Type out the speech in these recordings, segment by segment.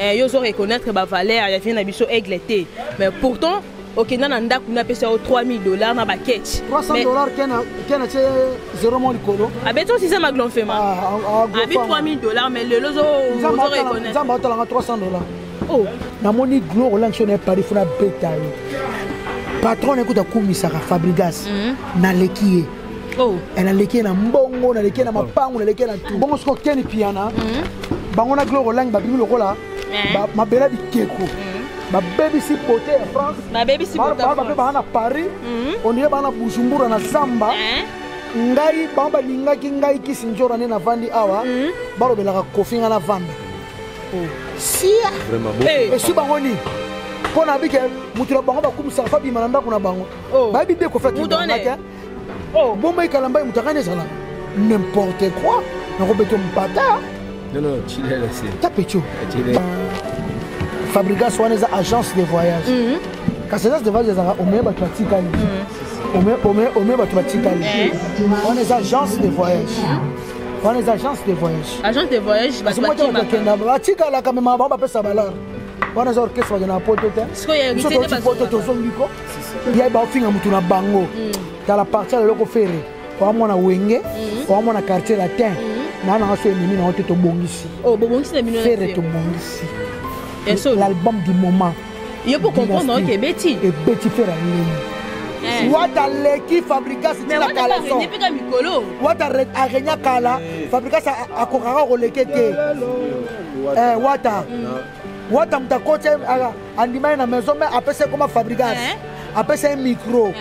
Ils ont reconnaître que valeur, il y a une ambition égletée. Mais pourtant, au Kenya, on a payé $3,000 dans la quête. $300 qui a 0 mois de colo. Ah ben toi aussi ça m'a gonflé ma. Ah mais $3,000 mais le lozo ils ont reconnaître. Ça m'a $300. Oh, na moni gloire l'action n'est pas il bêta. Patron écoute à Kumisaka Fabrigas na lekie. Oh, elle a lekie na mbongo na lekie na mapango na lekie na tout. Bongo sko Ken piana. Bango na gloire lang ba bimi lokola. Ma bela di keko. Ma baby si poté en France. Ma baby si poté en France. Ba na Paris. On dirait ba na Bujumbura na Zamba. Ngai bamba lingaki ngai kisinjora ne na vandi awa. Balo belaka kofinga na vanda. Oh. Si vraiment bon. Et si bango ni pour na bike mutula bango ba kumisa fa bi mananda kuna bango. Ba bi de ko fait mutaka. Oh, bon mai kalamba mutakane sala. N'importe quoi. Na ko beto mpata. Non, tu l'as laissé. Tapecho. Fabrigas on est agence de voyage. Quand c'est agence de voyage on met ba pratique ali. On met ba pratique ali. On est agence de voyage. On est agence de voyage. Agence de voyage parce que moi je kenda ba pratique la quand même ba pesa balor. On est orchestre de na poto te. Ce que y a invité de poto to zongiko. Il y a ba finga mutu na bango. Dans la partie le loko ferré. Kwa mona wenge, kwa mona quartier latin. Na na so mimi na hoto to bongisi. Oh, bongisi na mino na ferré to bongisi. L'album du moment. Il faut comprendre que Betty. Et Betty fait la ligne. Wata leki Fabrigas c'est la caleçon. Wata arenya kala Fabrigas akokara ko lekete. Wata mtakoche andimai na maison mais après c'est comme Fabrigas. Après c'est un micro.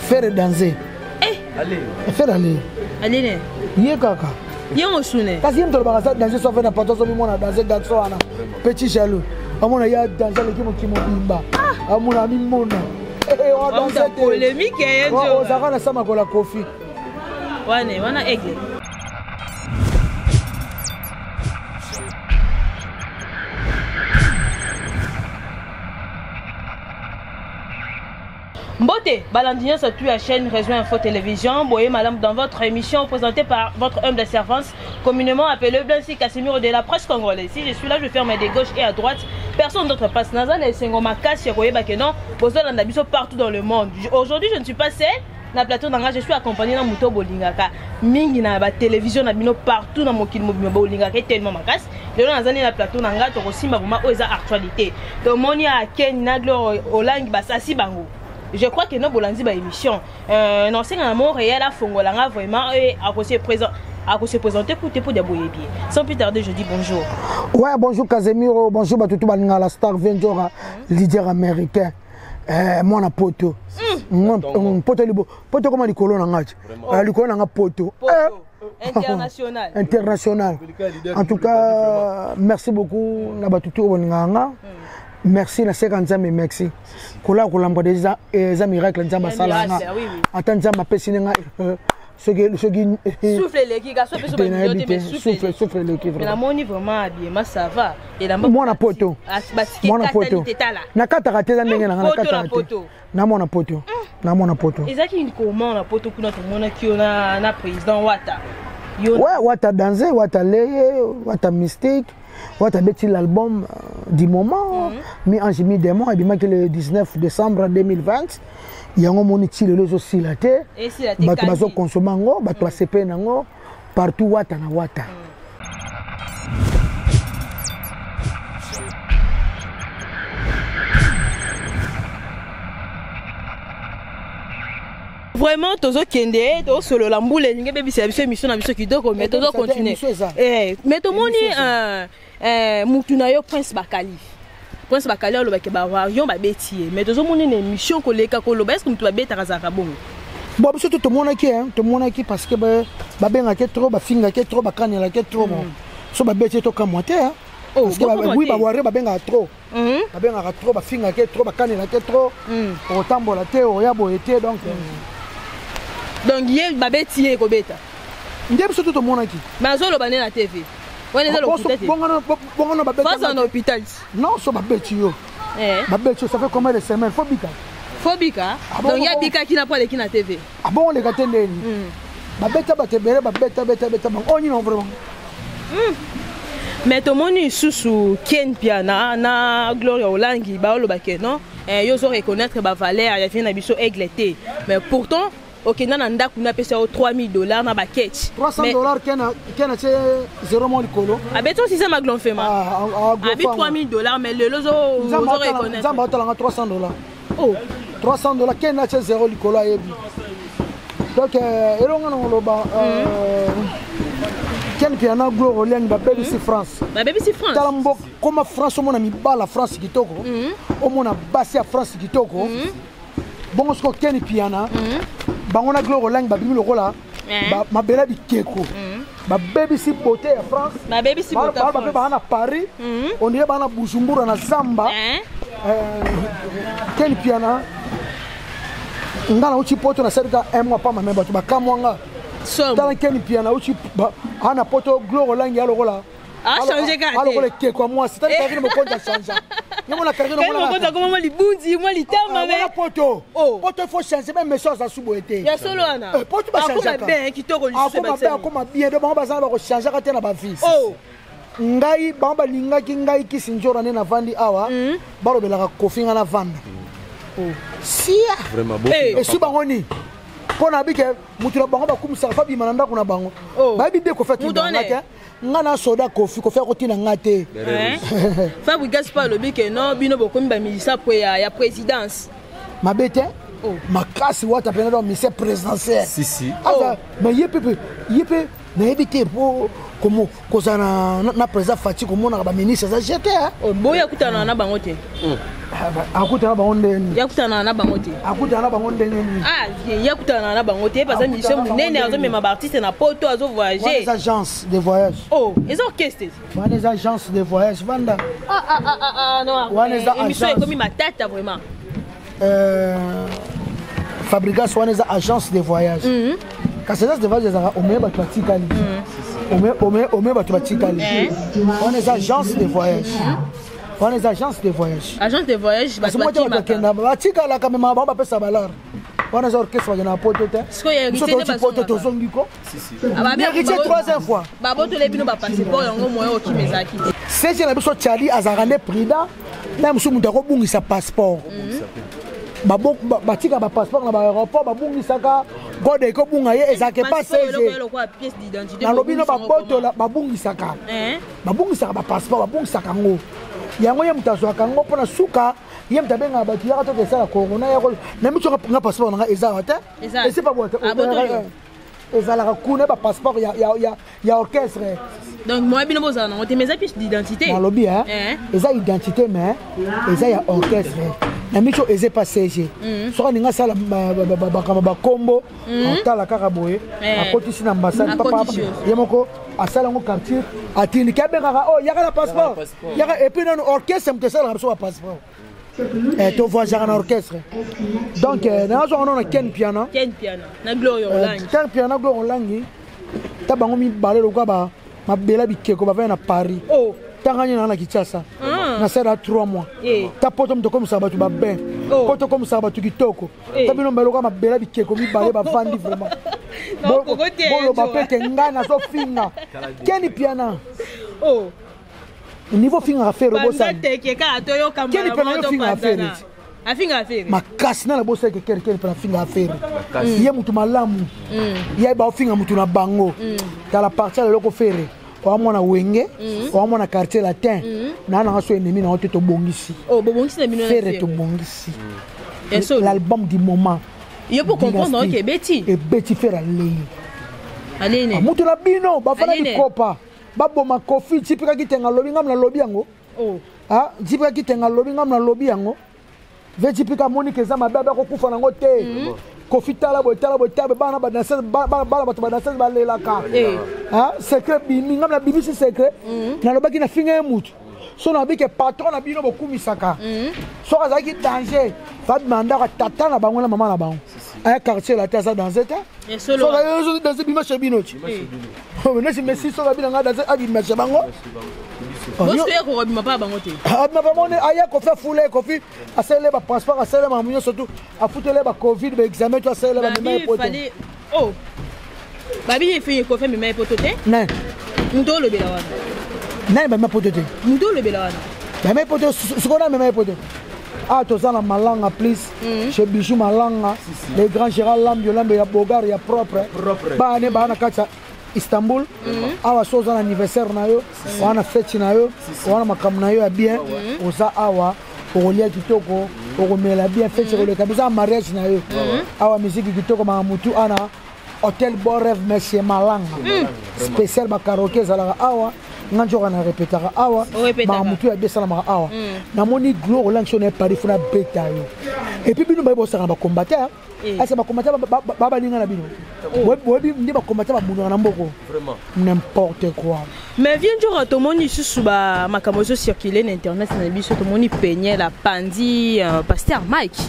Faire danser. Allez. Faire aller. Allez. Yé kaka. Yémo sune. Kasi yémo tolo bagasa danser so fait na pato so mi mona danser garçon ana. Petit jaloux. Amona ya danser le kimo bimba. Amona mi mona. On danser polémique et on zaka na sama ko la kofi. Wana aigle. Mbote, Balandinier sur la chaîne Réseau Info Télévision. Boyé madame dans votre émission présentée par votre humble servante, communément appelé Blancy Casimiro de la presse congolaise. Si je suis là, je ferme de gauche et à droite. Personne d'autre passe. Nazan et Sengomaka, Cheroye Bakeno, Bozol Andabiso partout dans le monde. Aujourd'hui, je ne suis pas seule. Na plateau nanga, je suis accompagné dans Muto Bolingaka. Mingi na ba télévision na bino partout dans Mokil Mobile Bolingaka tellement makas. Le nazani na plateau nanga to kosimba vraiment oza actualité. To moni a Ken na gloire olang basasi bango. Je crois que nous avons une émission. Non, c'est un mot réel à Fongolanga vraiment à se présenter pour des boyés. Sans plus tarder, je dis bonjour. Ouais, bonjour Casemiro, bonjour Batutu Balinga, la star Ventura, leader américain. Moi, na poto. Poto comment les colons en âge. Les colons en poto. International. International. En tout cas, merci beaucoup Batutu Balinga. Merci na 50 ans mais merci. Kola kolamba des miracles nzamba salanga. Atanja ma pesinga souffle les qui gaso peso ba souffle les qui vraiment. La moni vraiment bien ça va. Et la mona poto. Mona poto. Na kata kateza ndenge na kata. Na mona poto. Na mona poto. Ezaki une comment na poto kuna to mona ki na président Wata. Ouais, Wata danser, Wata leye, Wata mystique. Wata beti l'album du moment, mais en j'ai des mois, et le 19 décembre 2020, il y a un moniti le lozo silate, bato bazo consomango, bato asepe nango, partout Wata na Wata. Vraiment, tozo kende, tozo solo lamboule, n'inge baby c'est émission na biso qui doit mais tozo continuer. Mais to moni mutuna yo Prince Bakali. Prince Bakali lo ba ke ba yo ba beti mais tozo moni une émission ko leka ko lo ba est-ce que tu ba beta kazaka bongo. Bon biso to mona ki parce que ba benga ke trop ba finga ke trop ba kanela ke trop bon. So ba beti to kamote hein. Parce que oui ba ware ba benga trop. Ba benga trop ba finga ke trop ba kanela ke trop. Otambola te o ya boete donc donc yé babeti ko beta. Ndem so to mona ki. Mais zo lo bané na TV. On est dans l'hôpital. Bongono babeti. Pas en hôpital. Non, so babeti yo. Babeti ça fait combien de semaines faut bika. Faut bika. Donc il y a bika qui n'a pas les qui na TV. Ah bon les gâteaux ndeni. Babeta batebere babeta beta beta on y non vraiment. Mais tout le monde est sous Ken Piana, na Gloria Olangi, baolo bakeno. Ils ont reconnaître ba valeur, il y a fait un abisso égleté. Mais pourtant, ok, nanda kuna pesa $3,000 na baket. $300 ken a 0 mo likolo. Ah ben toi si ça m'a glonfé ma. Ah $3,000 mais le lozo reconnaître. Zamba otala $300. Oh, $300 ken a 0 likolo ayebi. Donc elonga ngoloba Ken Piana Gloire Olangi ba BBC France. Ba BBC France. Talambo comme France o mona mi bala France kitoko. O mona basi ya France kitoko. Bongo sko Ken Piana. Bangona Gloire Olangi ba bimi lokola. Ma bela bikeko. Ba BBC Beauté ya France. Ma BBC Beauté. Ba na Paris. On dirait ba na Bujumbura na Zamba. Ken Piana. Ngana uchi poto na serika emwa pa mamemba tu bakamwanga. Dans Ken Piana uchi ana poto Gloire Olangi alokola. Ah changer gars. Alokola ke kwa moi c'est un carré me compte changer. Nyamo na carré mo na. Comment moi li bundi, moi li tama mais. Poto. Poto faut changer même message à suboete. Ya solo ana. Poto ba changer. Akoma ben kitoko li se ba. Akoma bien de ba bazana ba changer ka tena ba fils. Oh. Ngai bamba lingaki ngai kisinjora ne na vandi awa. Balo belaka kofinga na vanda. Sia vraiment beau. Et si bangoni pona bike mutula bango bakumisa fabi mananda kuna bango ba bi de ko fati ngaka ngana soda kofi ko faire kotina ngate Fabi Gaspard le bike no bino bokomi ba milisa po ya présidence mabete makasi wata pena do ministère présidentiel si mais yepe na ebite po comme kozana na président Fati komona ba ministre za jeté boya kutana na bango te akutana bango ndeni yakutana na bango te akutana bango ndeni yakutana na bango te parce que mission munene azo mema ba artiste na poto azo voyager les agences de voyage les orchestres les agences de voyage vanda non émission comme ma tête vraiment Fabrigas wana les agences de voyage quand ces agences de voyage au meilleur batikali au meilleur batikali on les agences de voyage on les agences de voyage. Agence de voyage, parce que moi je kenda batika la quand même ba pesa balard. On a orchestre na potote. Ce que hérité de potote to zongiko. Hérité troisième fois. Ba boto le bino ba passeport yango moyo okimezaki. C'est je na biso Charlie azarane prida na musu mutu ko bungisa passeport. Batika ba passeport na ba aéroport ba bungisaka gode ko bunga ye ezake pas CG. Na lobino ba boto la ba bungisaka. Ba bungisaka ba passeport ba bungisaka ngo. Yango ye mutazwa kango pona suka ye mtabenga batu ya to kesala corona ya ko na micho nga passeport nga ezala te et c'est pas bon ezala ka kuna ba passeport ya orchestre donc moi bino boza na te mes pièces d'identité na lobby eza identité mais eza ya orchestre na micho eze pas CG soka ninga sala ba kombo tala kaka boye akoti sina ambassade papa yemoko asala ngo quartier atini kabengaka yaka na passeport yaka et puis non orchestre mtesala na passeport to voyager en orchestre donc na zo on a Ken Piana na Gloire Olangi Ken Piana Gloire Olangi ta bango mi balelo kwa ba mabela bikeko ba na Paris tangani na Kinshasa na sera 3 mois ta poto mto comme ça ba tu ba ben poto comme ça ba tu kitoko ta bino mbelo kwa mabela bikeko mi bale ba vandi vraiment bolo ba pete ngana so finga Ken Piana niveau finga affaire bosa Ken Piana finga affaire afinga affaire makasi na bosa ke Ken Piana finga affaire ye mutu malamu ye ba finga mutu na bango dans la partie le loko faire o amona wenge o amona quartier latin na na so ennemi na to bongisi bongisi na bino faire to bongisi l'album du moment il faut comprendre que Betty faire allez mutu na bino ba fana di kopa baboma kofi tipika kitenga lobi ngam na lobi yango tipika kitenga lobi ngam na lobi yango ve tipika Monique za mababa ko kufa nango te kofi tala bo bana ba danser bana bato ba danser ba lelaka secret bimi ngam na bibisi secret na lobaki na finga mutu so na bike patron na bino bokumisaka so azaki danger fa demander ka tata na bango na mama na bango aya quartier la tasa danser te so la danser bima chez bino mais si Messi so la bina nga danser adi match bango bosso ya ko bima pa bango te ma ba mone aya ko fa foule ko fi asele ba passeport asele ma munyo surtout a foutele ba covid ba examen to asele ba mema poto babi fi ko fa mema poto te non ndo lo bela wa nani ba mapoto te mudo le belana ba mapoto sukona ba mapoto ah tozana malanga please chez Bijou malanga les grands Gérald Lambio ya Bogar ya propre ba ne ba na katsa Istanbul awa soza na anniversaire na yo wana fête na yo wana makam na yo ya bien oza awa okolia kitoko okomela bien fête koleka biza mariage na yo awa musique kitoko mamutu ana Hôtel Bon Rêve Monsieur Malanga spécial ba karaoké zalaka awa nganjoka na répétera awa mamutu ya bien salama awa namoni gloire olanction na Paris funa beta yo et puis bino ba bosaka ba combattant asa ba combattant ba linga na bino bobi ndi ba combattant ba munga na mboko vraiment n'importe quoi. Mais viens dire tout monde ici sous ba makamozo circuler na internet na biso tout monde peigner la pandi pasteur Mike.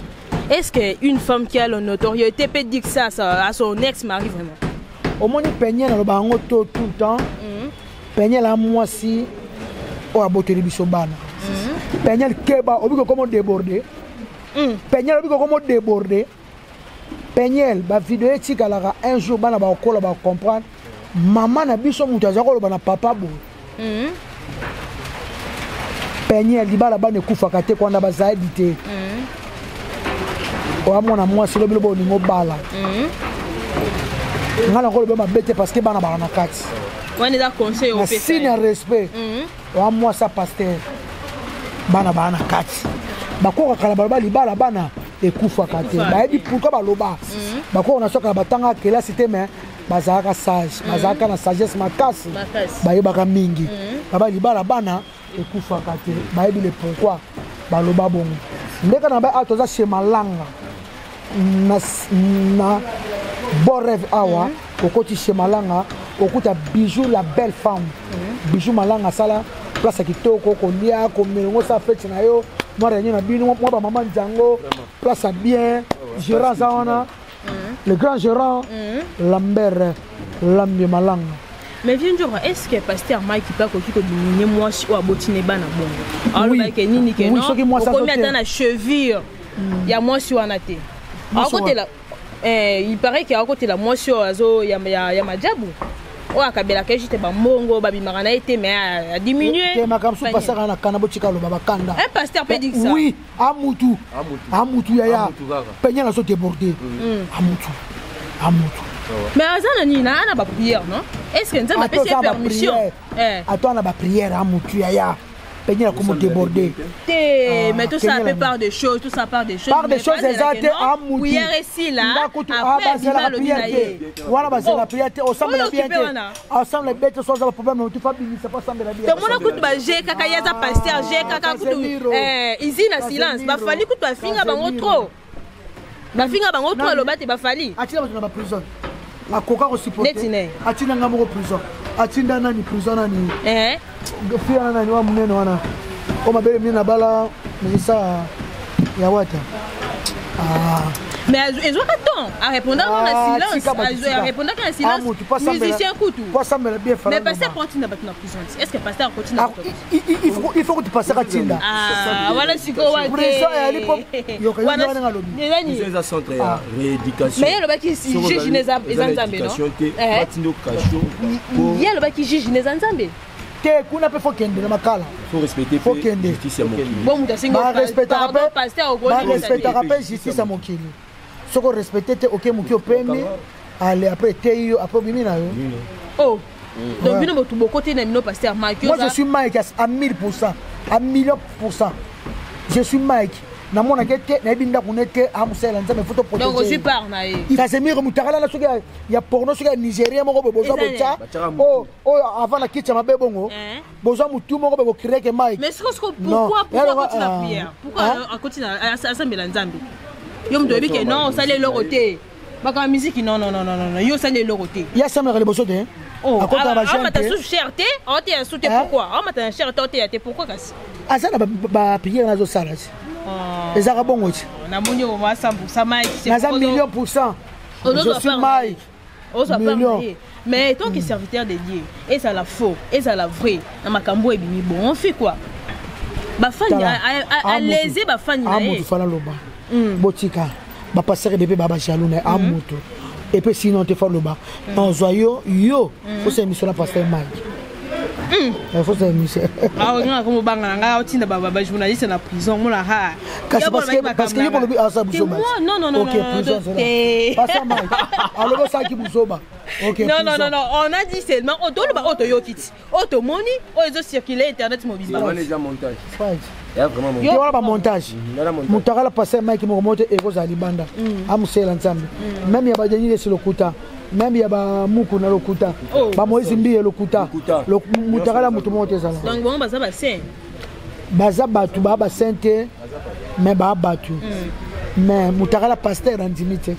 Est-ce qu'une femme qui a la notoriété peut dire ça à son ex-mari vraiment? Au moins peigner na ba ngoto tout le temps. Peigner la moi si o abotere biso bana. Peigner keba obiko comment déborder. Peigner obiko comment déborder. Peigner ba vidéo etika la un jour bana ba okola ba comprendre maman na biso mutu azako lo bana papa bo. Peigner libala bana kufaka te kwanda bazaidi te. O amona moi si lo bilo ni ngobala. Ngala ko lo ba bete parce que bana ba na kati. On est d'accord conseil au signe respect. O moi ça pasteur. Bana ba na kati. Bako kala ba libala bana ekufa kate. Ba ebi pourquoi ba loba. Bako na soka batanga kela cité mais bazaka sage, bazaka na sagesse makasi. Ba yebaka mingi. Ba libala bana ekufa kate. Ba ebi le pourquoi ba loba bongo. Ndeka na ba atoza chez Malanga. Na Bon Rêve awa okoti chez Malanga okuta Bijou la belle femme. Bijou Malanga sala place kitoko kolia ko melongo sa fête na yo moi réunion na bino moi ba maman Django place bien gérant zaona le grand gérant Lambert Lambie Malanga. Mais viens dire est-ce que pasteur Mike peut ko diminuer moi si o abotine bana bongo alors ba ke nini ke non ko mettre na cheville ya moi si wana te à côté là il paraît qu'il y a à côté la moi si azo ya majabu o akabela ke jite ba mbongo ba bimaka na été mais a diminué ke makamsu passer na kanabo chikalo baba kanda un pasteur peut dire ça oui amutu ya penya na so déborder amutu mais azana ni na ba prière non est-ce que nzamba peut faire permission attends na ba prière amutu ya penya comme déborder mais tout ça fait part des choses par des choses exactes amutu prière ici là après la prière voilà base la prière ensemble la bien ensemble bête so za problème tu fa bini c'est pas ensemble la bien to mona kutu ba je kaka ya za pasteur je kaka kutu ici na silence ba fali kutu ba finga bango trop ba finga bango trop lo bate ba fali atila ba prison akoka ko supporter atina ngamo ko prison atinda nani prison nani fia nani wa munene wana o mabele mina bala misa ya wata mais ils ont temps à répondre en silence à répondre en silence musicien coutu mais pasteur continue à battre la prison est-ce que pasteur continue à il faut que tu passes à Tinda voilà ce qu'on va dire centre ya rééducation mais il y a le bas qui juge les Nzambe non il y a le bas qui juge les Nzambe te kuna pe faut kende na makala faut respecter justice ya mokili bon mutasingo pasteur respecter justice ya mokili soko respecter te OK moki opembe allez après te yo après bimi na yo oh donc bino motu bokote na mino pasteur Mike moi je suis Mike à 1000% à 1,000,000%. Je suis Mike na mona kete na binda kunete amusela nzambe photo protéger donc je parle na ye Casemiro mutakala na soki ya porno soki Nigeria moko bozo bocha avant la kitcha mabe bongo bozo mutu moko be ko créer que Mike mais pourquoi continuer la prière pourquoi continuer à sambela nzambe yo mto bi que non ça les loroté baka musique non yo ça les loroté ya samera le boso te oh on m'a ta sous cherté on t'a sous pourquoi on m'a ta cherté pourquoi kasi azana ba prière nazo sala ezaka bongo ti na moni au moins 100% Mike naza 1,000,000%. Je suis Mike million mais tant que serviteur de Dieu et ça la faux et ça la vrai na makambo ebimi bon on fait quoi ba fani à léser ba fani na amutu fala loba botika ba passer bébé baba jaluna amutu et puis sinon te fa loba en joyeux yo pour cette mission la pasteur Mike Il faut ça monsieur. Ah on comme banga nga otinda baba journaliste na prison mon la ha. Parce que il faut ça Busoba. Non. OK, prison c'est. Pas ça mal. Alors ça qui Busoba. OK. Non, on a dit seulement auto yokiti. Auto moni, ozo circuler internet mobile. Il y a déjà montage. Il y a vraiment montage. Il y a montage. Montara la passer Mike mo monte ego za libanda. Amusela nzambe. Même ya bajanyi sur le kuta. Même il y a Moukou na lokuta. Ba Moïse Mbiye lokuta. Moutara la mutu monte zala. Donc bon baza ba saint. Baza batu ba sainte mais ba batu. Mais Moutara la pasteur andimite.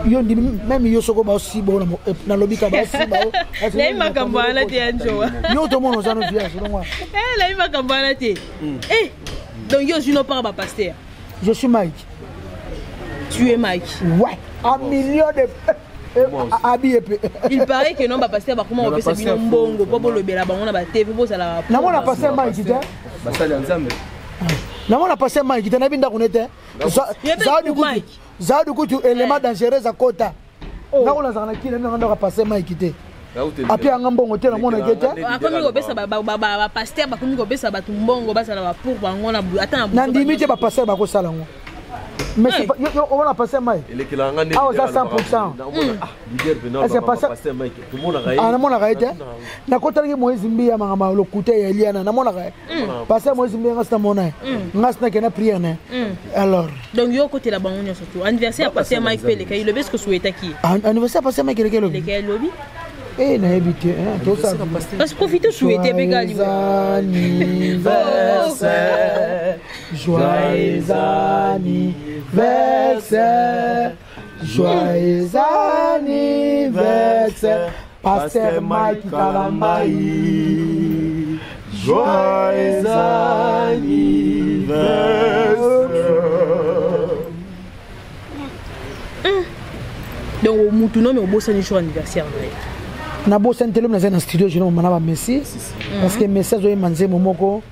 Yo ndi même yo soko ba aussi bo na lobika ba aussi ba. Là il makambo ala te anjo. Yo to mono zano via selon moi. Là il makambo ala te. Donc yo je ne pas ba pasteur. Je suis Mike. Tu es Mike. Ouais, un million de il paraît que non ba pasteur ba comment on peut s'abiner mbongo pour le bela ba on a ba TV pour ça la. Na mona pasteur Mike ita. Ba sala nzambe. Na mona pasteur Mike ita na binda kunete. Za du kutu élément dangereux à kota. Na ona zana kile na ndo ka pasteur Mike ite. Api anga mbongo te na mona gete. Akomi ko besa ba pasteur ba komi ko besa ba tumbongo ba sala ba pour ba ngona ata na ndimite ba pasteur ba ko sala ngo. Mais on va passer Mike. Il est que là on a 100%. Est-ce que passer Mike tout le monde a ah na mona gaite na kota ngi Moïse Mbiya mangama lokuta ya Eliana na mona gaite passer Moïse Mbiya ngasta mona ngasta kena prière ne alors donc yo côté la bangonia surtout anniversaire passer Mike Pele kai le bes ko souhaita ki anniversaire passer Mike le lobby eh na habité tout ça parce profiter souhaiter bégali anniversaire joyeux anniversaire joyeux anniversaire pasteur Mike Kalambai joyeux anniversaire. Donc au mutuno mais au bossa ni jour anniversaire na bossa ntelo na zana studio je no manaba Messi parce que Messi zo manze momoko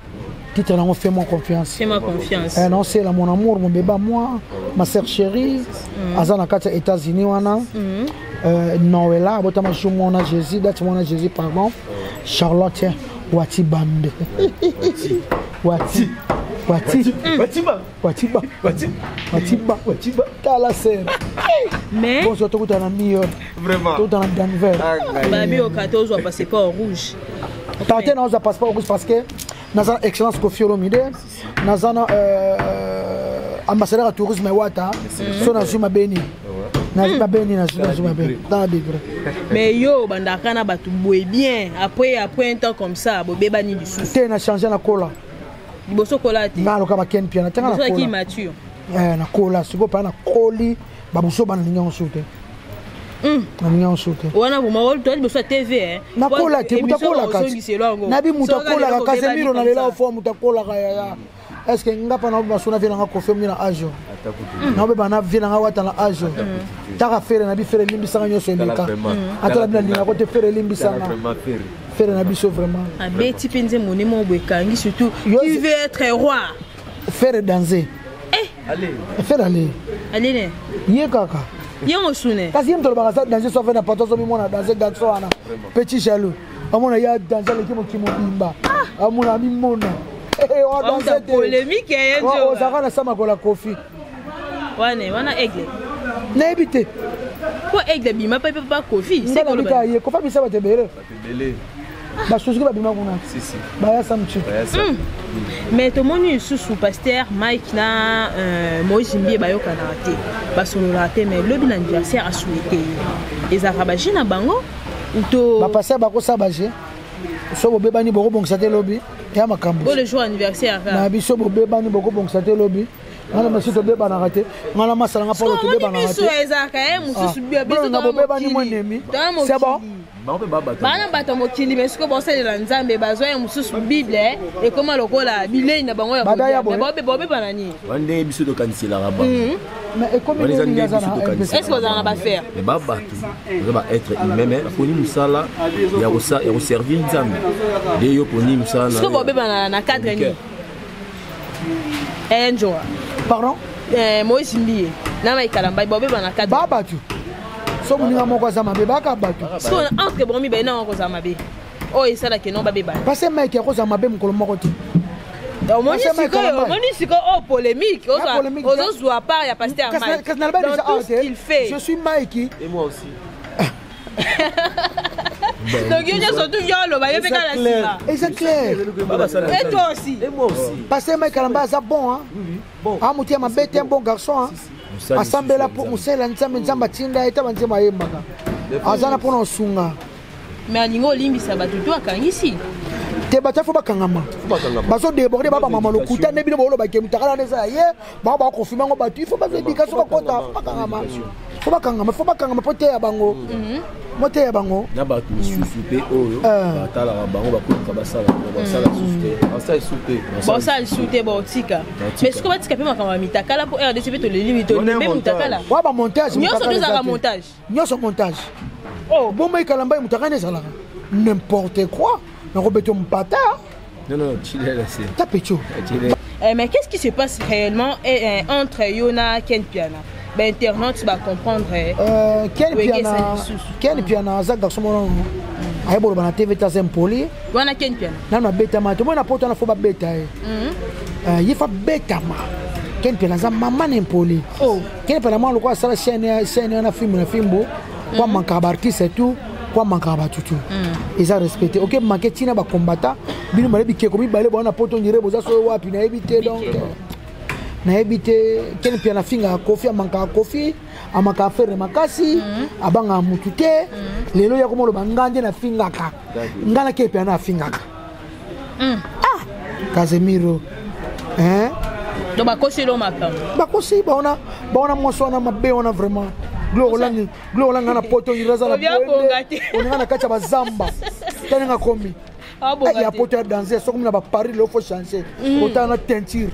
titre na fais-moi confiance. Fais-moi confiance. Non c'est là mon amour mon bébé moi ma sœur chérie azana kata États-Unis wana Noëlla botama chumona Jésus date mona Jésus pardon Charlotte wati bande wati kala sœur mais bon surtout dans la meilleure vraiment tout dans Denver babi au 14 on passe pas au rouge tante na on passe pas au rouge parce que nazana excellence Kofi Olomide nazana ambassadeur à tourisme wata so na zuma beni na zuma beni dans la degré mais yo bandaka na batu boy bien après un temps comme ça bo beba ni du sous te na changer na kola boso kola te ngalo ka ba ken pia na tanga na kola qui mature na kola siko pa na koli babuso bana ninga nsute na ninga nsute wana bo mawol to boso TV na kola te mutakola ka na bi mutakola ka Casemiro na lela fo mutakola ka ya est-ce que ngapa na ba sona vina ko fe mina ajo na be bana vina nga wata na ajo taka fere na bi fere limbi sanga nyoso eleka atala bina linga ko te fere limbi sanga fere na biso vraiment abeti penze monimo bwekangi surtout qui veut être roi faire danser faire aller ne ye kaka yango sune kasi yem to ba danser so fait na pato so mi mona danser garçon ana petit jaloux amona ya danser le kimo bimba amona mi mona on danser polémique on zakana sama ko la Kofi wana aigle na ebité ko aigle bima pas Kofi c'est ko le ka ye ko fa bi sa ba te bele ba sosuki ba bima kuna si ba ya samchi mais to moni sous pasteur Mike na Moïse Mbiye ba yokana te ba solo la te mais le bin anniversaire a souhaité les arabaji na bango ou to ba passer ba ko sabaje so bo beba ni boko bongisa te lobi ya makambo bo le jour anniversaire na biso bo beba ni boko bongisa te lobi ngana masi to beba na raté ngana masala nga polo to beba na raté so ezaka mususu bia biso na bo beba ni monemi c'est bon bana bato mokili mais siko bosalela nzambe bazwa ya mususu bible et comment lokola bilei na bango ya bobeba nani wande biso to kanisela raba mais et comme il y a ça est-ce que vous en avez faire mais baba tu va être humain poni musala ya ko servir nzambe de yo poni musala siko bobeba na cadre ni enjo pardon Moïse Mbiye na mai kalamba bobeba na cadre baba tu so muninga moko za mabe baka batu so entre bomi be na ko za mabe Oh, et ça là que non babé ba. Parce que mec ya ko za mabe mukolo moko te. Omoni siko oh polémique, aux joue à part, il y a pasteur Mike. Dans tout ce qu'il fait. Je suis Mike. Et moi aussi. Donc il y a surtout yolo, bah il fait la cima. Et c'est clair. Et toi aussi. Et moi aussi. Parce que Mike Kalamba ça bon hein. Bon. Ah mutia mabete un bon garçon hein. Assemblée pour musela nzambe nzamba tinda eta banze mayemba. Azana pour no sunga. Mais alingo limbi ça ba tutu akangisi. Te bata fo bakangama. Baso déborder baba mama lokuta ne bino bolo bakemu takala neza ye. Ba ba confirmer ngo batu il faut pas éduquer so bakota bakangama. Faut bakangama pote ya bango. Mote ya bango. Na ba tu susupe oyo. Batala ba bango bakoka basala susupe. Asa susupe. Bon ça susupe bon tika. Mais ce que va tika pe makamba mitakala pour RDC to le limite même mutakala. Wa ba montage. Nyoso deux montage. Nyoso montage. Oh, bon Mike Kalamba mutakane sala. N'importe quoi. Non, Chile là c'est. Tapecho. Mais qu'est-ce qui se passe réellement entre Yona et Ken Piana? Ben internaute va comprendre. Ken Piana, ça garçon mon. Aïe bon na TV tazem poli. Wana Ken Piana. Na beta ma, tout le monde a porté na foba beta. Il faut beta ma. Ken Piana za maman impoli. Oh. Ken Piana moi le quoi ça la chaîne na film beau. Quoi manque artiste et tout. Quoi manque à batutu. Ils ont respecté. Ok, manqué tina ba combattant. Bino malebi qui comme balé bon na poto ndire boza so wapi na éviter donc. Na éviter Ken Piana finga kofi manka kofi, amaka faire makasi, abanga mutute. Lelo ya komo lo banganje na finga ka. Ngana Ken Piana finga ka. Ah, Casemiro. Hein? Donc ba kosi lo makam. Ba kosi ba ona moso na mabe ona vraiment. Glo na poto iraza na bonde. On na kacha bazamba. Tena komi. Ya poto ya danser so comme na ba Paris le faut changer. Ota na teinture.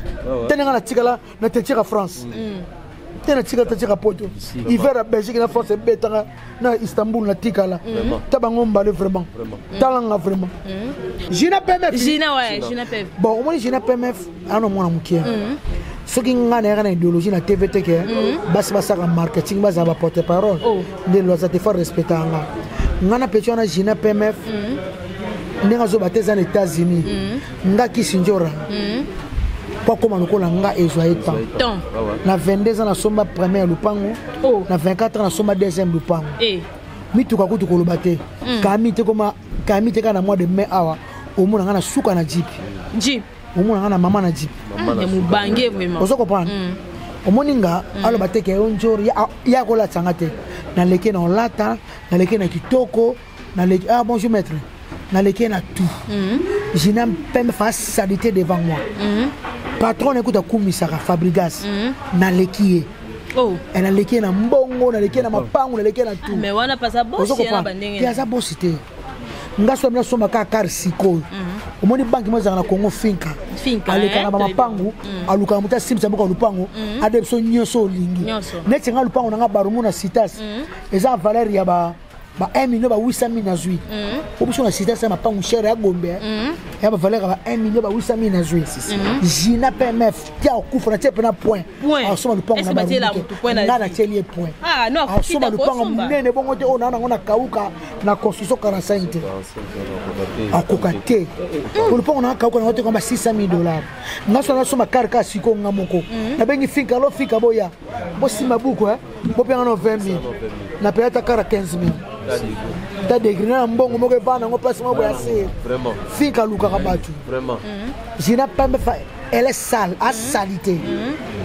Tena na tikala na teinture à France. Tena tikala poto. Hiver à Belgique na France beta na Istanbul na tikala. Tabango mbale vraiment. Talanga vraiment. Gina PMF. Gina ouais, Gina PMF. Bon, moi Gina PMF ano mona mukia. Ce qui est une idéologie na TVT que bas marketing bas ba porte parole de loza te faire respecter nga ngana pecho na Gina PMF ndinga zo bateza na États-Unis nga kisinjora kwa koma lokola nga ezwa etan na 22 ans na somba première lupango na 24 ans na somba deuxième lupango mituka kutu kolobate kamite kana mois de mai awa omona nga na suka na jeep omona nga na mama na jeep mubange vraiment. Vous comprenez? Omoninga aloba teke onjor ya kola tsangate na leke na lata na leke na kitoko na leke bonjour maître na leke na tout. Je n'aime pas me faire salité devant moi. Patron écoute à Kumisaka Fabrigas na leki. Oh. Et na leke na mbongo na leke na mapango na leke na tout. Mais wana pas ça boss na bandenge. Ya ça bossité. Ngaso mna soma ka kar siko. Omoni banki moza na Congo finka aleka na mapangu aluka muta simsa moko lupango adepso nyoso lingi neti nga lupango na barumu na citas eza valeur ya ba 1 million ba 800 000 na zui obiso na citas ya mapangu cher ya gombe ya ba valeur ba 1 million ba 800 000 na zui Gina PMF tia okufa na tepe na point asoma lupango na barumu na telie point asoma lupango munene bongo te ona ngona kauka na construction 45 akokate lupango na kauka na te koma $600,000 ngaso na soma karka siko ngamoko na bengi finka lo fika boya bosima buku bo penga no 20,000 na peyata kara 15,000 ta degrina mbongo moko bana ngo place mo boya se vraiment finka luka kabatu vraiment Gina PMF elle est sale à salité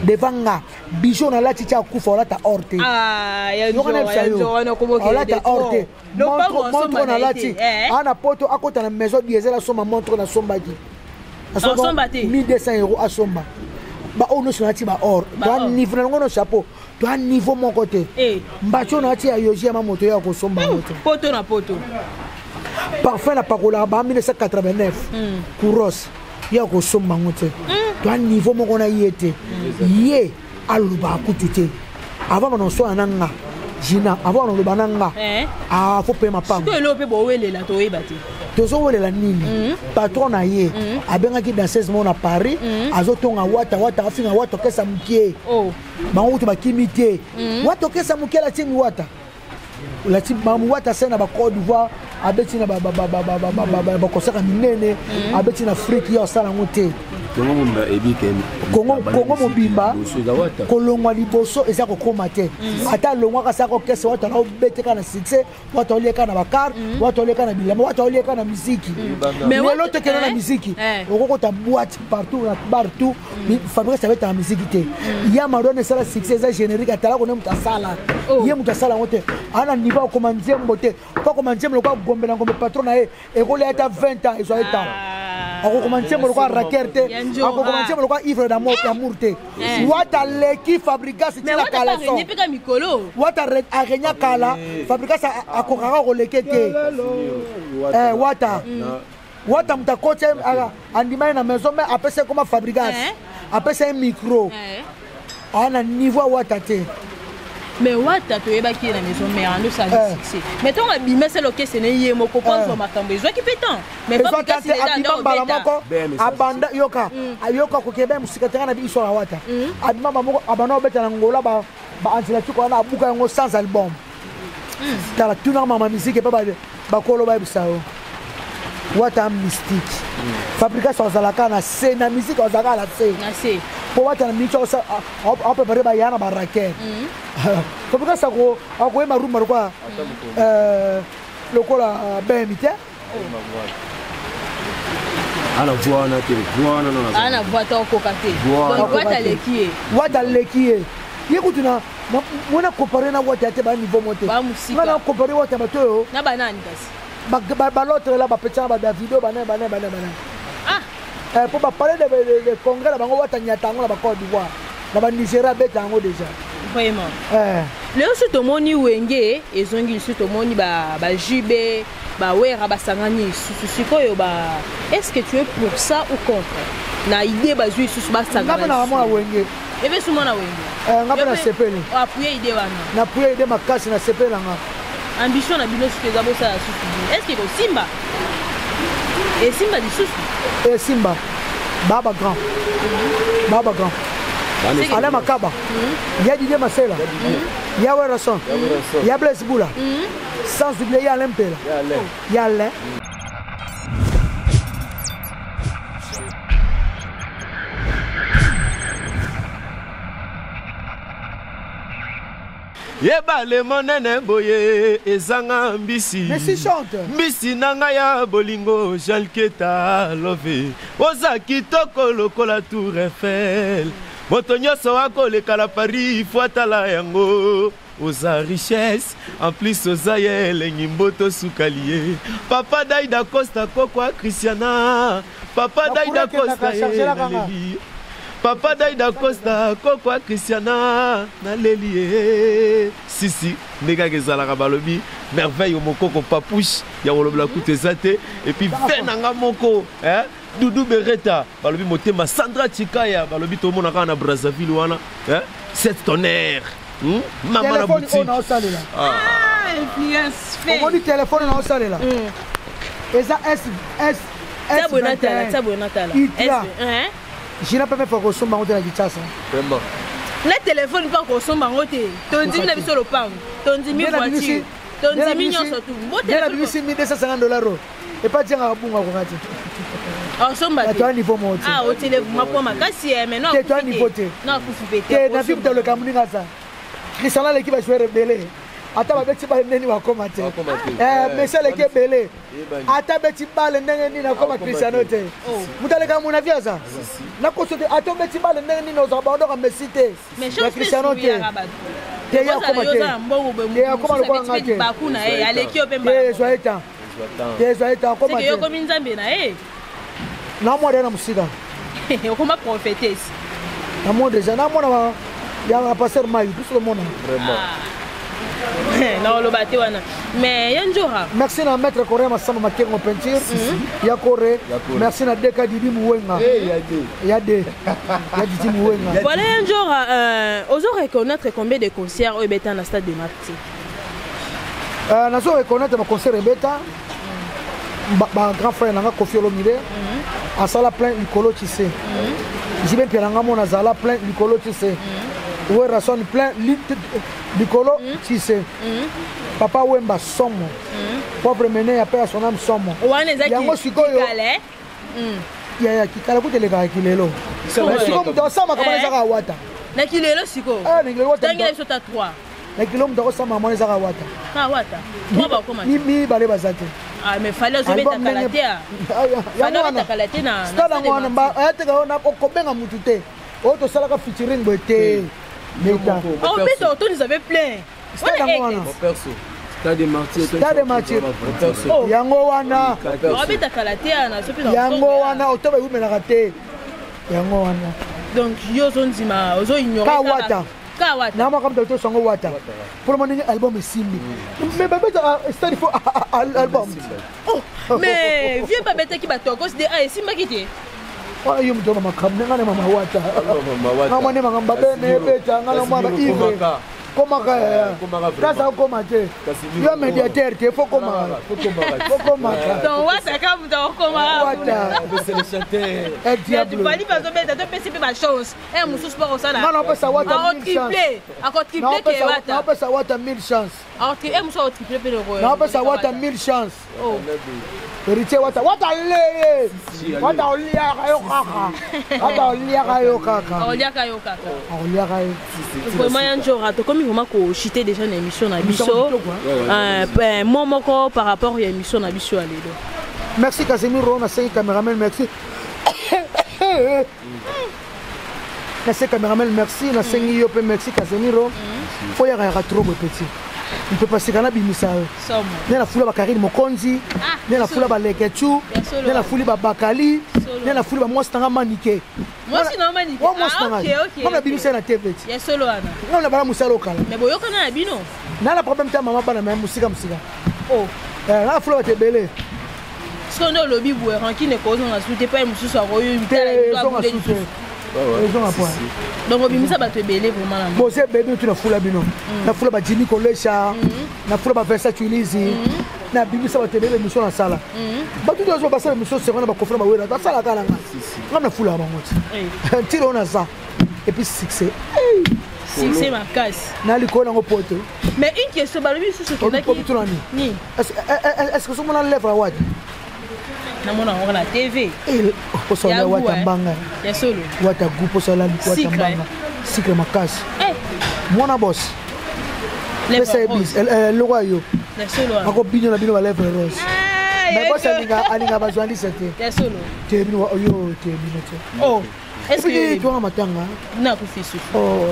devant nga bijou na lati tia kufa la ta orte ya no komo ke la ta orte montre na lati ana poto akota na maison diesel asoma montre na sombaki asoma 1,200 € asomba ba ono sonati ba or to niveau na ngono chapeau to a niveau mon côté mbacho na ti ayoji ma moto ya ko somba moto poto na poto parfait la pakola ba 1989 kuros ya ko somba ngote to a niveau mon kona yete ye aluba kutute avant non so ananga Gina avant no bananga faut payer ma pam to lo pe bo wele la to ebati to so wele la nini patron na ye abenga ki dans 16 mois à Paris azotonga wata afinga wata kesa mukie bango to bakimite wata kesa mukie la timi wata la timi mamu wata sena ba Côte d'Ivoire abeti na bakosaka minene abeti na friki ya osala yango te kongo mobimba kolongwa liboso eza kokoma te ata alongwaka saka okese wata na obeteka na succès wata olieka na bakar wata olieka na bilamba wata olieka na miziki lelo tekena na miziki okokota boîte partout na partout fabrique ça beta na miziki te ya marone esala succès eza générique atala kone mutu asala ye mutu asala yango te ana niveau okoma nzembo te po koma nzembo lokwa gombe na ngombe patron na ye ekolia ata 20 ans ezwa eta akokomantie moloko raker te akokomantie moloko ivre d'amour te wata leki fabrikas tina kala so wata arenya kala fabrikas akokaka koleke te wata mutakoche andimani na maison mais apese koma fabrikas apese un micro ana niveau wata te mais wata to yeba ki na maison mais ando ça succès mais ton abimé c'est loké c'est né moko pense makambo ezwa ki pétant mais pas que c'est dans moko abanda yoka ayoka ko kebe musikatanga na biso wata abima moko abana obeta na ngola ba antila tuko na abuka ngo sans album tala tuna mama musique ba kolo ba bisao wata mystique fabrication zalaka na scène na musique ozaka la scène pour wata na micho sa on peut préparer yana baraker fabrication ko akoyema rumba kwa lokola bemite ana voix na télé ana voix to ko kate wata lekie yekutuna mona comparer na wata te ba niveau monté na comparer wata bato na banani kasi l'autre là, petit ba vidéo bana. Pour parler de congrès là, bango wata nyatango la ba Côte d'Ivoire. Na ba Nigeria betango déjà. Vraiment. Le surtout moni wenge ezongi surtout moni ba JB ba wera ba sangani sikoyo ba. Est-ce que tu es pour ça ou contre? Na idée ba jui susu ba sangani. Na mona wenge. Ebe suma na wenge. Ngapa na sepeli. Appuyer idée wana. Na appuyer idée makasi na sepeli nga. Ambition na bino suke zabo ça susu. Est-ce que le Simba et Simba di susu et Simba baba grand ala makaba ya Didier Masela ya Werason ya Blaise Boula sans oublier ya Lempela ya Alain Yeba le monene boye ezanga mbisi mbisi nanga ya bolingo jalketa love oza kitoko lokola Tour Eiffel moto nyonso akoleka la Paris fuatala yango oza richesse en plus oza elengi mboto sukalie papa Daida Costa kokwa Christiana papa Daida Costa eleli Papa Daida Costa, Kokwa Christiana, Nalélie. Si, nega gezala kabalobi, merveille au moko ko papouche, ya wolobla kutezate, et puis venanga moko, Doudou Beretta, balobi motema Sandra Chikaya, balobi to monaka na Brazzaville wana, c'est tonnerre. Maman na boutique. Influence fait. On dit téléphone na osale là. Eza S Sabonatala. Je n'ai pas fait pour consommer en Kinshasa. Vraiment. Le téléphone pas consommer en hôtel. Ton 10 000 sur le pain. Ton 10 000 voitures. Ton 10 millions surtout. Il y a $1,250. Et pas dire à Bunga Kongati. Ah, somba. Tu as un niveau monté. Ah, au téléphone, ma pomme, cassie, mais non. Tu as un niveau monté. Non, vous pouvez. Tu as un niveau dans le Cameroun. Christian, l'équipe va jouer rebelle. Ata beti ba ndeni wakoma te monsieur leke belé ata beti ba ndeni na koma Cristiano te mutaleka muna viaza na kosote ata beti ba ndeni no zabando ka Messi te Cristiano te te ya koma te ya koma lo kwa ngate ba kuna aleki opemba te zoeta koma te yo komi nzambe na na mo na musika okoma prophétesse na mo déjà na mo na ya pasteur Maï tout le monde vraiment non le bateau wana mais yanjora merci na maître Corée Masamba Makengo peinture ya Corée merci na Deka Didi Mouenga ya Didi Mouenga voilà yanjora ozo reconnaître combien de concerts au beta na stade de Martyrs nazo reconnaître ma concert beta ba grand frère nanga Kofi Olomide a sala plein Nicolo Tissé jibe pelanga mona sala plein Nicolo Tissé ouais rason plein Bikolo Tissé. Papa Wemba Somo. Pauvre mené a payé son âme Somo. Yango sikoyo. Ya kikala kuteleka kilelo. Siko mto sama kama nzaka wata. Na kilelo siko. Ningelo wata. Tangela sota 3. Na kilo mto sama mwana nzaka wata. Ka wata. Kwa ba koma. Mi bale bazate. Ah mais fallait oser ta kalatea. Fallait ta kalatea na. Stade ngwana ba ateka ona kobenga mutu te. Oto salaka featuring bote. Meta. Oh mais toi nous avait plein. Stade ngwana. Perso. Stade des martyrs. Stade des martyrs. Yango wana. Obe ta kalatea na sopi na. Yango wana otoba yumela kate. Yango wana. Donc yo zonzima ozo ignorer Kawata. Kawata. Na mama comme songo wata. Pour mon album simbi. Mais bébé stade faut album. Oh mais viens pas bête qui ba to cause de ah simba kiti. Wala yo mto mama kamne ngane mama wata. Mama ne mama babene beta ngana mama ive. Comment ça comment tu yo médiateur tu faut comment donc wata comme donc comment wata c'est le chanteur tu vas pas mettre de PCP ma chance et mon sport au ça là non pas ça wata encore triplé que wata non pas ça wata 1000 chance alors tu aimes ça triplé le roi non pas ça wata 1000 chance oh héritier wata le wata olia kayo kaka wata olia kayo kaka olia kayo kaka olia kayo vraiment un jour to comme vraiment ko chiter déjà une émission na biso moi moko par rapport à émission na biso alelo merci Casemiro na 5 caméraman merci na 5 caméraman merci na 5 yop merci Casemiro faut y avoir trop petit on peut passer kana bimisa ne la foule ba Karine Mokonzi ne la foule ba Lekechu ne la foule ba Bakali ne la foule ba Mostanga Manike moi si non Manike OK on a bimisa na TV ya solo ana on a bala musalo kala mais boyoka na bino na la problème ta maman bana na musika oh la foule ba tebele sono lobby boué ranki ne cause on a souté pas mususu a royo donc obimisa bato ebele vraiment la bon c'est bébé tu na fula bino na fula ba Jimmy Kolesha na fula ba Versa Tulizi na bimisa bato ebele mission na sala bato dozo ba sala mission c'est vraiment ba kofra ba wera ta sala kala nga na fula ba moti tiro na ça et puis succès ma casse na liko na ngopoto mais une question balobi sous ce que ni est-ce que someone lève la watch na mona on la TV o so la wata mbanga ya solo wata gupo so la wata mbanga secret makasi mona boss le service le royo ya solo ako binyo na bino ba lèvre rose mais boss alinga ba journaliste ya solo te bino yo te bino te oh est-ce que tu as matanga na ku fisu oh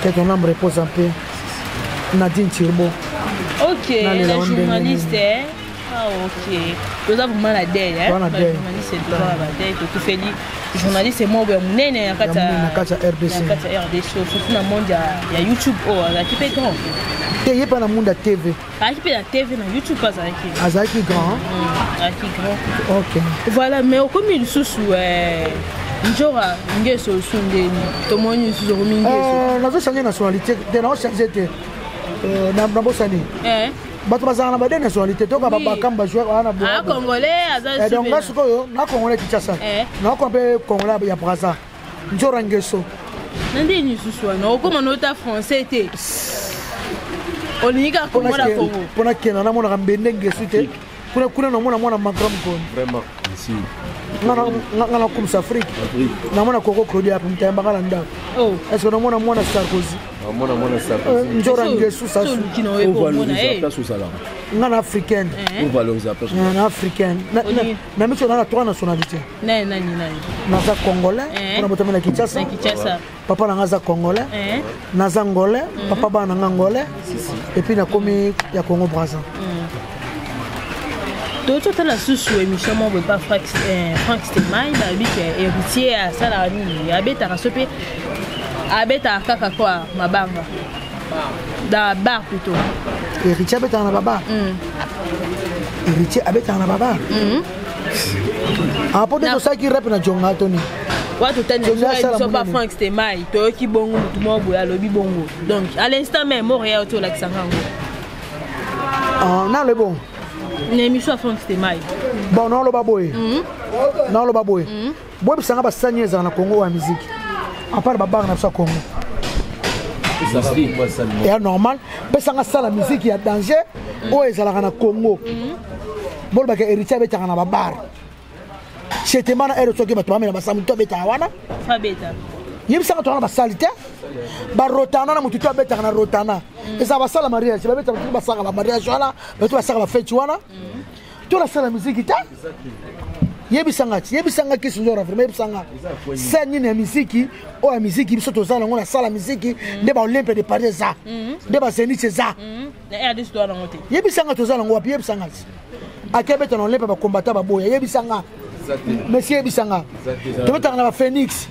que ton âme repose en paix Nadine Turbo OK la journaliste ah ok nous avons mal à deuil journaliste c'est droit à deuil tout fait dit journaliste moi ben munene yakata RDC surtout na monde ya YouTube oh azaki pe grand te yepa na monde TV azaki pe na TV na YouTube pas azaki grand ok voilà mais comme il sous njora ngeso sunde tomoni sous mingeso nazo changer nationalité de na changer te na bosani bato bazana ba de nationalité to ka ba kamba jouer wana bo congolais azali donc ngasuko yo na congolais Kinshasa na ko be congolais ya Braza njora ngeso nande ni suswa no comme nota français te olinga ko mona Congo pona kena na mona mbende ngeso te kuna na mona Macron ko vraiment ici ngana comme Afrique na mona Congo Claudia pour mtamba kala nda oh est-ce que na mona Sarkozy mona Sarkozy njora ngeso sa on valoriser place au salaire ngana africaine on valoriser place ngana africaine na miso na trois nationalités nani naza congolais on a botamé na Kinshasa papa na ngaza congolais naza ngolais papa ba na ngolais et puis na komi ya Congo Brazza tout la sous émission mon pas Frank Stemai na bi que héritier à salari abeta rasope abeta kaka kwa mabanga da bar plutôt héritier abeta na baba héritier abeta na baba ah pour de ça qui rap na jonga toni watu tani so pas Frank Stemai to ki bongo mutu mo boya lobi bongo donc à l'instant même Montréal to la kisangango ah na le bon une émission à Frank Stemai bon non le baboy non le baboy boy bisanga ba sanyeza na Congo wa musique à part babar na sa Congo et normal pesanga sala musique ya danger o ezalaka na Congo bon ba ke héritier betaka na babar c'était mana ero soki bato bamela basamu to beta wana fabeta yebisanga to na basalite ba rotana na mutu to betaka na rotana eza basala mariage ba beta ba sala ba mariage wana bato ba sala ba fête wana to la sala musique ta yebisanga ki sinjora vraiment yebisanga sanyi na musique o ya musique biso to zala ngona sala musique nde ba olympe de Paris za nde ba zenith za na air d'histoire na ngote yebisanga to zala ngwa yebisanga akebeta na olympe ba combattant ba boya yebisanga monsieur yebisanga to beta na ba phoenix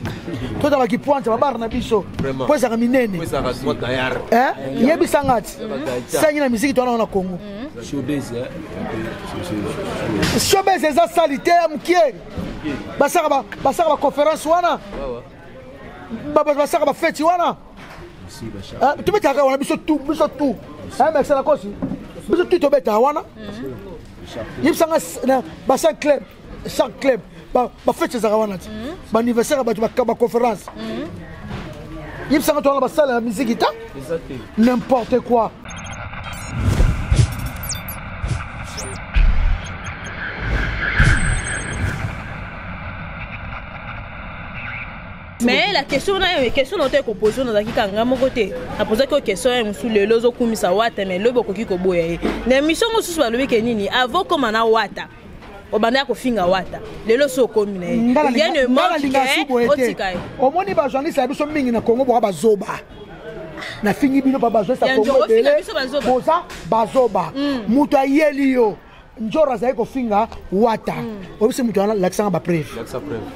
to ta ba ki pointe ba bar na biso po za minene yebisanga sanyi na musique to na Congo showbiz eza salite ya mukie basaka ba conférence wana basaka ba fête wana tubeta wana biso tout mais la cause biso tout tobeta wana yibsanga na basa club chaque club ba fête za wana ba anniversaire ba conférence yibsanga to wana basala la musique ta n'importe quoi. Mais la question dont tu posée dans la côté, a posé que question sur le lozo kumisa wata mais le boko kiko boya. Na mission mo susu balobi ke nini avant comme na wata. Obanda ko finga wata. Le lozo komina. Il y a une manque otika. Omoni ba journaliste biso mingi na Congo bo ba zoba. Na fingi bino ba bazo sa Congo bele. Boza bazoba. Mutu ayeli yo. Njora za eko finga wata obise mutu ana l'accent ba preuve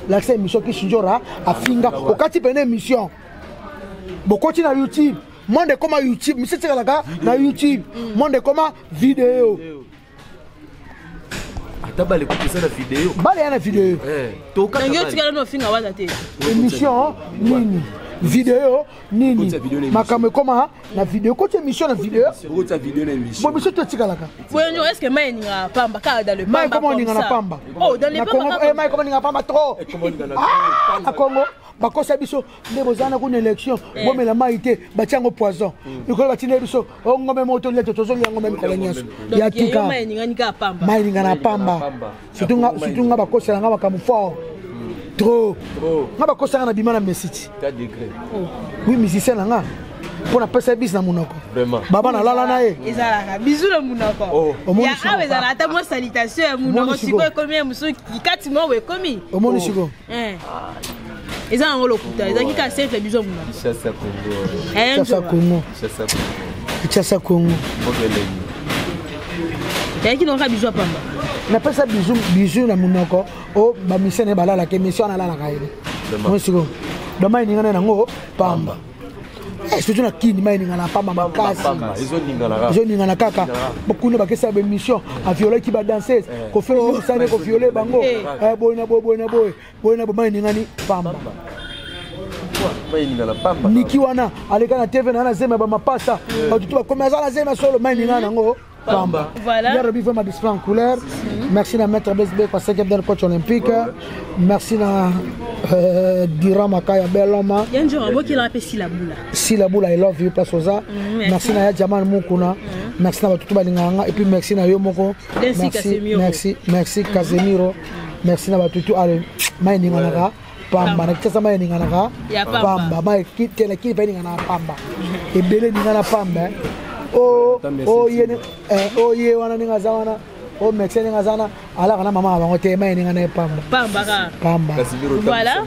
l'accent mission ki Njora a finga okati pene mission bokoti na YouTube monde koma YouTube misetse kalaka na YouTube monde koma vidéo atabale ko pesa na vidéo bale na vidéo to ka nyo tikala no finga wata te émission nini vidéo nini makambo koma na vidéo ko émission na vidéo ko ta vidéo na émission bon monsieur to tikalaka wenyo est-ce que mai ninga pamba ka dans le pamba comment ninga na pamba oh dans le pamba mai comment ninga pamba trop na Congo bakosa biso nde bozana kuna élection bomela mai te batiango poison ikolo batine biso ngombe moto leto tozoli ngombe mkolonyaso ya tika mai ninga nika pamba mai ninga na pamba surtout nga bakosa nga bakamu fort trop nga bakosa na bimana mesiti oui musicien nga pour pesa bis na munoko baba na lala na ye ezalaka bizu le munoko ya awezala ata mo salutation ya munoko siko ekomi musu kikati mo we komi omoni siko eza ngolo kuta eza kika simple bizu munoko Chassa Congo ya kino ka bizu pamba na pesa bizu na munoko o ba misene balala ke mission na lala kaile mo siko dama ni ngana ngo pamba surtout na kini mai ninga na pamba makasi izo ninga na kaka bokuna bakesa ba mission a violer ki ba danseuse ko faire sane ko violer bango boy na mai ninga ni pamba mai ninga na pamba niki wana aleka na TV na zema ba mapasa batutu ba komeza na zema solo mai ninga na ngo pamba. Voilà. Il y a vraiment display en couleur. Merci à Maître BSB pour 5e dernier coach olympique. Merci à Dira Makaya Beloma. Il y a un jour qui l'a appelé Silaboula. Silaboula, I love you, place Oza. Merci à Jamal Mukuna. Merci à tout Balinganga. Et puis merci à Yomoko. Merci Casemiro. Merci à tout. Allez, Maïninganaka. Pamba. Nakisa Maïninganaka. Pamba. Maïkite na kili Maïninganaka Pamba. Et Belé Ningana Pamba. Ye wana ninga zawana o mexene ninga zana ala kana mama bango te mai ninga na pamba voilà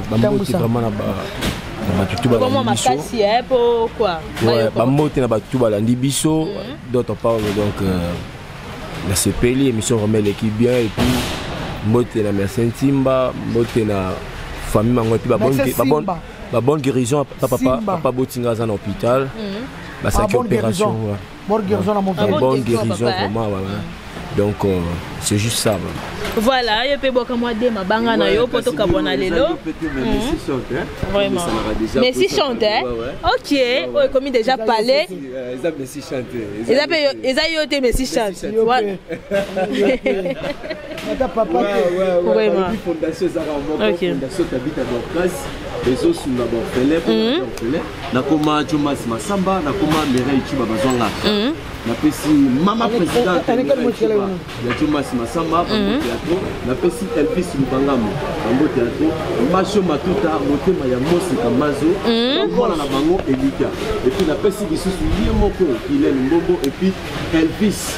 bamoti vraiment na batutu ba comment makasi pourquoi bamoti na batutu balandi biso d'autre part donc la CPL émission remet l'équipe bien et puis mbote na merci Timba mbote na famille mango et puis ba bonne guérison papa botinga za na hôpital. Bah, c'est une opération. Bonne guérison à mon frère. Bonne guérison vraiment. Donc c'est juste ça. Voilà, il peut beaucoup moins de ma banga na yo poto kabona lelo. Vraiment. Messi chante. OK, on est comme déjà parlé. Ils Messi chante. Ils a yoté Messi chante. Voilà. Papa. Vraiment. Fondation Zara fondation Tabita Dorcas. bezo suna ba orphelin nakoma Jomas Masamba nakoma Mireille Chiba bazonga napesi mama présidente ya Jomas Masamba Bambo Théâtre napesi Elvis Lubangamo Bambo Théâtre Macho Matuta motema ya Mosi Kamazo mwana na bango Elika et puis napesi bisusu ye moko Hilel Mbombo et puis Elvis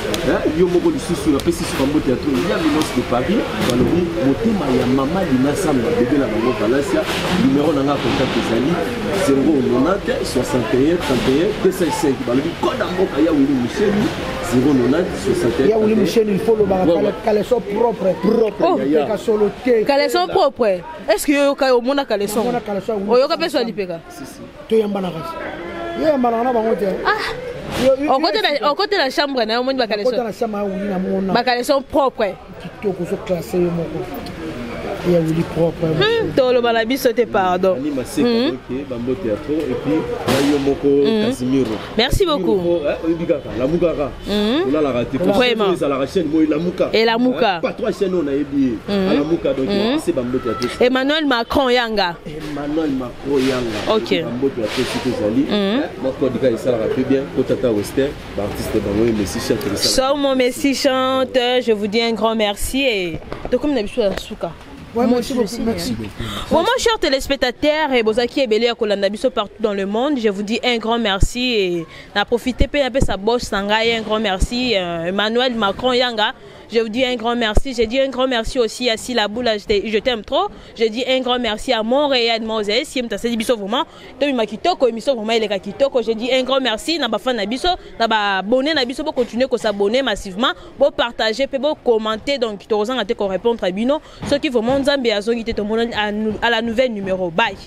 yo moko lisusu napesi su Bambo Théâtre ya Minos de Paris balobi motema ya mama Lina Samba bébé la bango Palacia numéro nanga contact ezali 090 61 31 205 balobi code mboka ya Willy Michel 090 61 ya Willy Michel il faut le caleçon propre caleçon propre est-ce que yo ka omona caleçon oyo ka peso alipeka to yamba na kasi yo yamba na bango te au côté de la chambre na omoni ba caleçon côté la chambre ya Willy na mona ba caleçon propre kitoko so classé yo moko il y a Willy propre to lo bala biso te pardon ani maseka ok Bambo Théâtre et puis yo moko Casimiro merci beaucoup bigaka la mukaka on la raté vraiment ça la chaîne moi la muka et la muka pas trois chaînes on a ébié la muka donc c'est Bambo Théâtre Emmanuel Macron Yanga ok Bambo Théâtre c'est que Zali moi quand dit ça la rappelle bien Kotata Western artiste Bango Messi chante ça mon Messi chante je vous dis un grand merci et de comme d'habitude à Souka. Ouais, merci beaucoup. Merci. Bon, mon cher téléspectateur et Bozaki et Belé à Kolandabiso partout dans le monde, je vous dis un grand merci et n'a profité peu sa boss Sangai, un grand merci Emmanuel Macron Yanga. Je vous dis un grand merci. Je dis un grand merci aussi à Sila Boula, je t'aime trop. Je dis un grand merci à Montréal Moses, si m'ta dit biso vraiment, to mi kitoko émission vraiment il est kitoko. Je dis un grand merci na ba fan na biso, na ba abonné na biso pour continuer à s'abonner massivement, pour partager, pour commenter donc to rozanga te ko répondre à bino. Ceux qui vraiment Nzambe azoki te to à la nouvelle numéro. Bye.